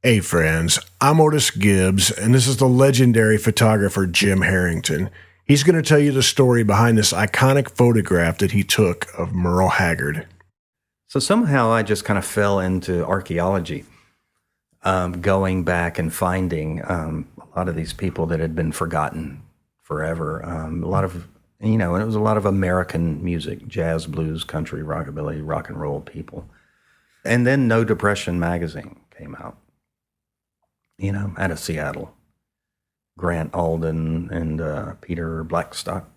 Hey friends, I'm Otis Gibbs, and this is the legendary photographer Jim Herrington. He's going to tell you the story behind this iconic photograph that he took of Merle Haggard. So somehow I just kind of fell into archaeology, going back and finding a lot of these people that had been forgotten forever. A lot of, and it was a lot of American music, jazz, blues, country, rockabilly, rock and roll people. And then No Depression magazine came out. Out of Seattle. Grant Alden and Peter Blackstock.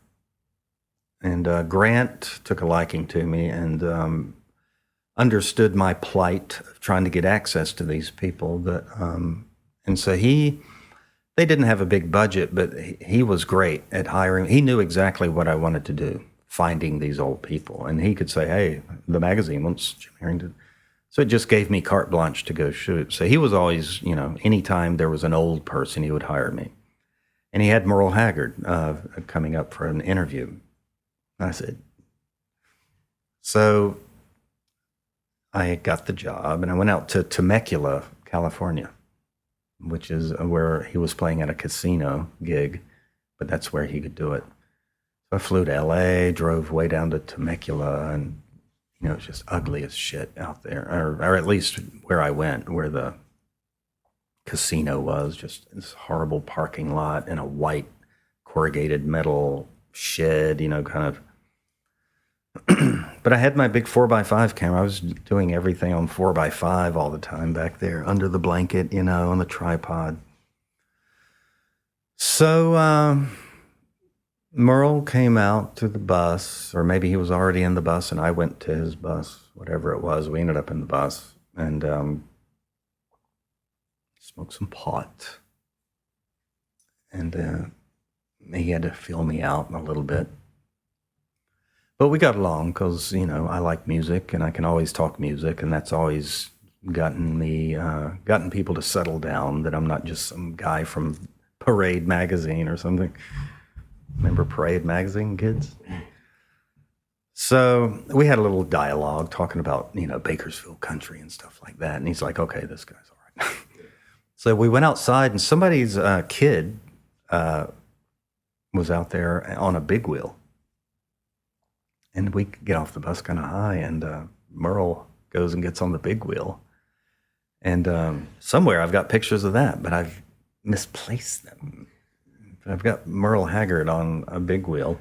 And Grant took a liking to me and understood my plight of trying to get access to these people. And so they didn't have a big budget, but he was great at hiring. He knew exactly what I wanted to do, finding these old people. And he could say, hey, the magazine wants Jim Herrington. So it just gave me carte blanche to go shoot. So he was always, anytime there was an old person, he would hire me. And he had Merle Haggard coming up for an interview. I said, so I got the job and I went out to Temecula, California, which is where he was playing at a casino gig, but that's where he could do it. So I flew to LA, drove way down to Temecula, and it's just ugly as shit out there, or at least where I went, where the casino was, just this horrible parking lot in a white corrugated metal shed, kind of. But I had my big 4x5 camera. I was doing everything on 4x5 all the time back there, under the blanket, on the tripod. So Merle came out to the bus, or maybe he was already in the bus, and I went to his bus, whatever it was. We ended up in the bus and smoked some pot. And he had to feel me out a little bit. But we got along because, I like music and I can always talk music, and that's always gotten people to settle down, that I'm not just some guy from Parade magazine or something. Remember Parade magazine, kids? So we had a little dialogue talking about, Bakersfield country and stuff like that. And he's like, okay, this guy's all right. So we went outside and somebody's kid was out there on a big wheel. And we get off the bus kind of high, and Merle goes and gets on the big wheel. And somewhere I've got pictures of that, but I've misplaced them. I've got Merle Haggard on a big wheel.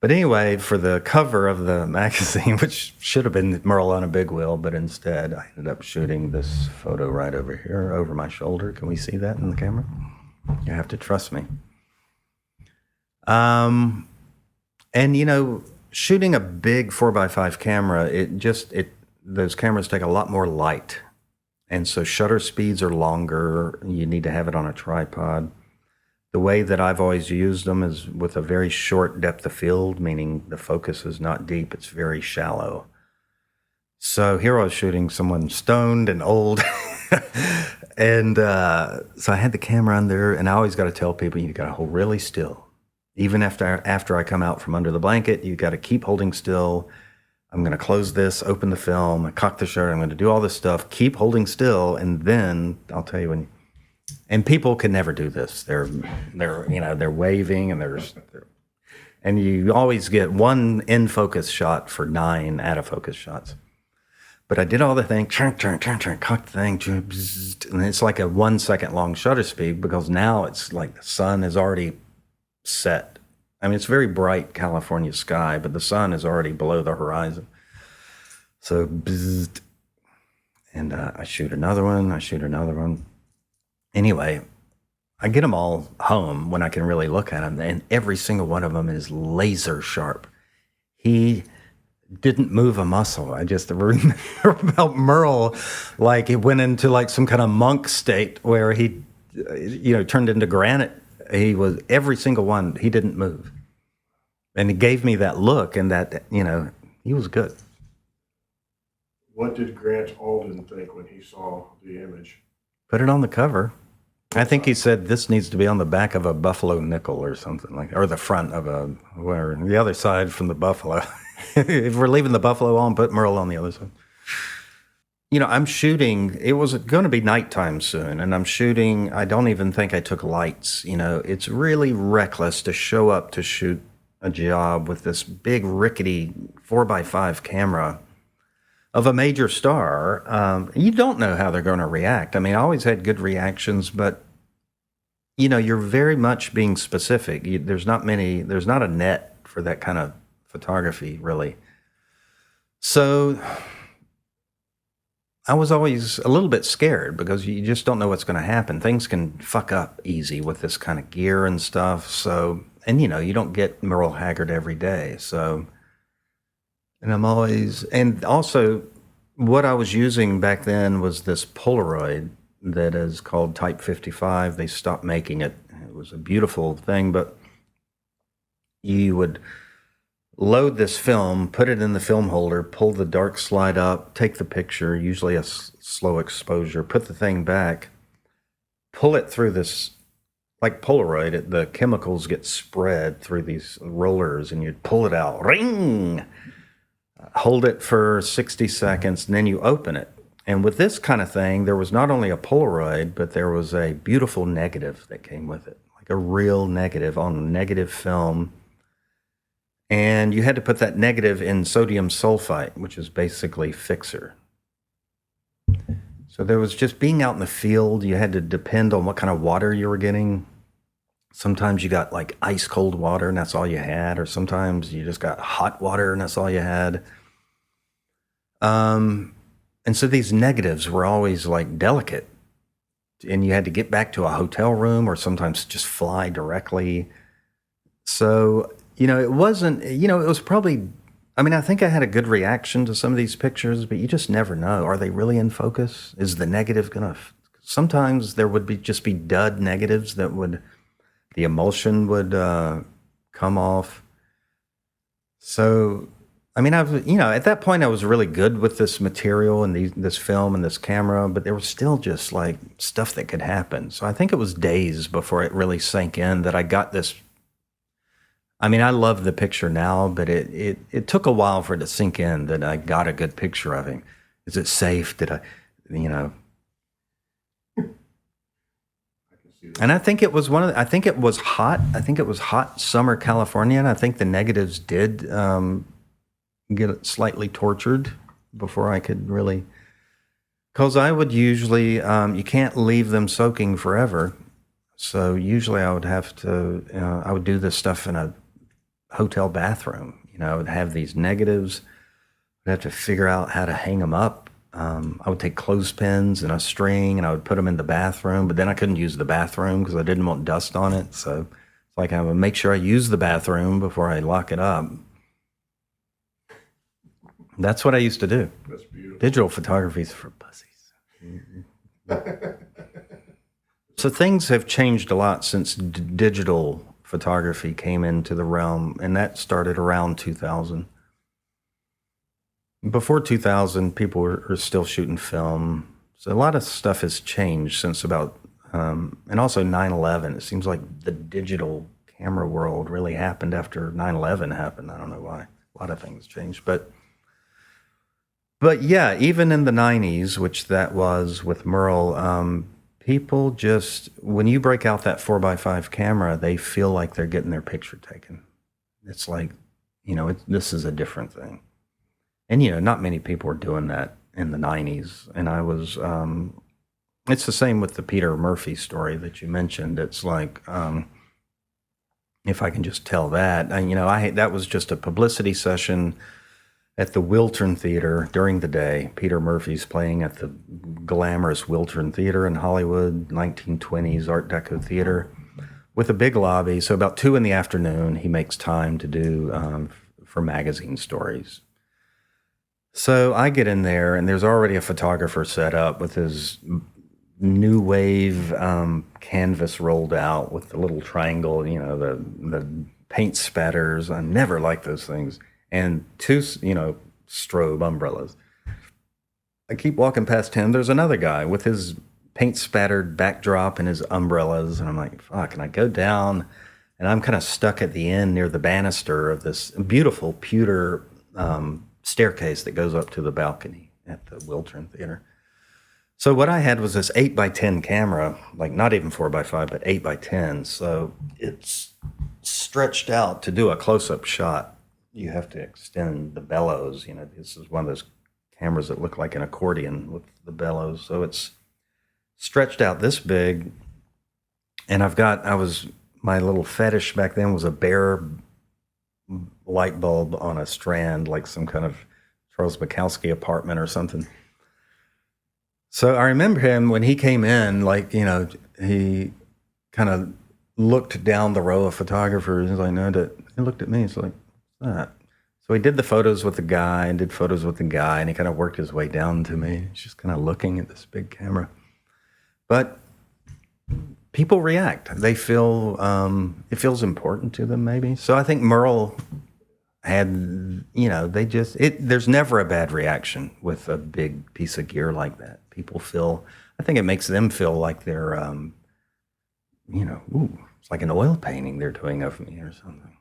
But anyway, for the cover of the magazine, which should have been Merle on a big wheel, but instead I ended up shooting this photo right over here, over my shoulder. Can we see that in the camera? You have to trust me. And, shooting a big 4x5 camera, those cameras take a lot more light. And so shutter speeds are longer. You need to have it on a tripod. The way that I've always used them is with a very short depth of field, meaning the focus is not deep, it's very shallow. So here I was shooting someone stoned and old. And so I had the camera on there, and I always got to tell people, you got to hold really still. Even after I come out from under the blanket, you got to keep holding still. I'm going to close this, open the film, cock the shutter, I'm going to do all this stuff, keep holding still, and then I'll tell you when. And people can never do this. They're waving, and you always get one in focus shot for 9 out of focus shots. But I did all the thing, turn, cock the thing, and it's like a 1 second long shutter speed, because now it's like the sun is already set. I mean, it's very bright California sky, but the sun is already below the horizon. So, and I shoot another one. Anyway, I get them all home when I can really look at them, and every single one of them is laser sharp. He didn't move a muscle. I just remember about Merle, like it went into like some kind of monk state where he, turned into granite. He was, every single one, he didn't move. And he gave me that look, and that, he was good. What did Grant Alden think when he saw the image? Put it on the cover. I think he said this needs to be on the back of a buffalo nickel or something like that, or the front of the other side from the buffalo. If we're leaving the buffalo on, put Merle on the other side. I'm shooting. It was going to be nighttime soon, and I'm shooting. I don't even think I took lights. It's really reckless to show up to shoot a job with this big rickety 4x5 camera of a major star. You don't know how they're going to react. I mean, I always had good reactions, but you're very much being specific. There's not a net for that kind of photography, really. So I was always a little bit scared because you just don't know what's going to happen. Things can fuck up easy with this kind of gear and stuff. So, and you don't get Merle Haggard every day. So, and also what I was using back then was this Polaroid that is called Type 55. They stopped making it. It was a beautiful thing, but you would load this film, put it in the film holder, pull the dark slide up, take the picture, usually a slow exposure, put the thing back, pull it through this, like Polaroid, the chemicals get spread through these rollers, and you pull it out, ring, hold it for 60 seconds, and then you open it. And with this kind of thing, there was not only a Polaroid, but there was a beautiful negative that came with it, like a real negative on negative film. And you had to put that negative in sodium sulfite, which is basically fixer. So there was just being out in the field, you had to depend on what kind of water you were getting. Sometimes you got like ice cold water and that's all you had, or sometimes you just got hot water and that's all you had. And so these negatives were always like delicate, and you had to get back to a hotel room or sometimes just fly directly. So, it wasn't, it was probably, I think I had a good reaction to some of these pictures, but you just never know. Are they really in focus? Is the negative sometimes there would just be dud negatives that the emulsion would come off. So, at that point I was really good with this material and this film and this camera, but there was still just like stuff that could happen. So I think it was days before it really sank in that I got this. I love the picture now, but it took a while for it to sink in that I got a good picture of him. Is it safe? Did I, And I think it was I think it was hot. I think it was hot summer California, and I think the negatives did get slightly tortured before I could really, because I would usually, you can't leave them soaking forever. So usually I would have to, I would do this stuff in a hotel bathroom. I would have these negatives. I'd have to figure out how to hang them up. I would take clothespins and a string and I would put them in the bathroom, but then I couldn't use the bathroom because I didn't want dust on it. So it's like I would make sure I use the bathroom before I lock it up. That's what I used to do. That's beautiful. Digital photography is for pussies. So things have changed a lot since digital photography came into the realm, and that started around 2000. Before 2000, people were still shooting film. So a lot of stuff has changed since about, and also 9/11. It seems like the digital camera world really happened after 9/11 happened. I don't know why. A lot of things changed, but yeah, even in the 90s, which that was with Merle, people just, when you break out that 4x5 camera, they feel like they're getting their picture taken. It's like, this is a different thing. And, not many people were doing that in the 90s. And I was, it's the same with the Peter Murphy story that you mentioned. It's like, if I can just tell that, that was just a publicity session at the Wiltern Theater during the day. Peter Murphy's playing at the glamorous Wiltern Theater in Hollywood, 1920s Art Deco theater, with a big lobby. So about 2 PM, he makes time to do for magazine stories. So I get in there, and there's already a photographer set up with his new wave canvas rolled out with the little triangle, the paint spatters. I never liked those things. And 2, strobe umbrellas. I keep walking past him. There's another guy with his paint spattered backdrop and his umbrellas. And I'm like, fuck. And I go down, and I'm kind of stuck at the end near the banister of this beautiful pewter staircase that goes up to the balcony. at the Wiltern Theater. So what I had was this 8x10 camera, like not even 4x5, but 8x10. So it's stretched out. To do a close-up shot, you have to extend the bellows. You know, this is one of those cameras that look like an accordion with the bellows. So it's stretched out this big. And my little fetish back then was a bare light bulb on a strand, like some kind of Charles Bukowski apartment or something. So I remember him when he came in, like, you know, he kind of looked down the row of photographers. He's like, no, he looked at me. He's like, what's that? So he did the photos with the guy and did photos with the guy, and he kind of worked his way down to me. He's just kind of looking at this big camera. But people react. They feel, it feels important to them maybe. So I think Merle had, you know, there's never a bad reaction with a big piece of gear like that. People feel, I think it makes them feel like they're, you know, ooh, it's like an oil painting they're doing of me or something.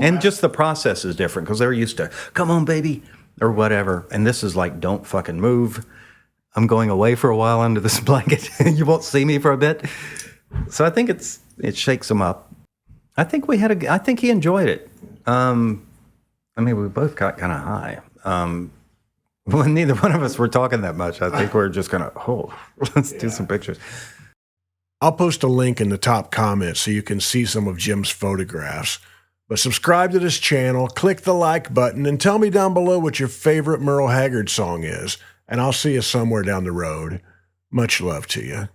And just the process is different because they're used to, come on, baby, or whatever. And this is like, don't fucking move. I'm going away for a while under this blanket. You won't see me for a bit. So I think it shakes him up. I think I think he enjoyed it. I mean, we both got kind of high. When neither one of us were talking that much, I think we're just gonna, let's do some pictures. I'll post a link in the top comments so you can see some of Jim's photographs. But subscribe to this channel, click the like button, and tell me down below what your favorite Merle Haggard song is. And I'll see you somewhere down the road. Much love to you.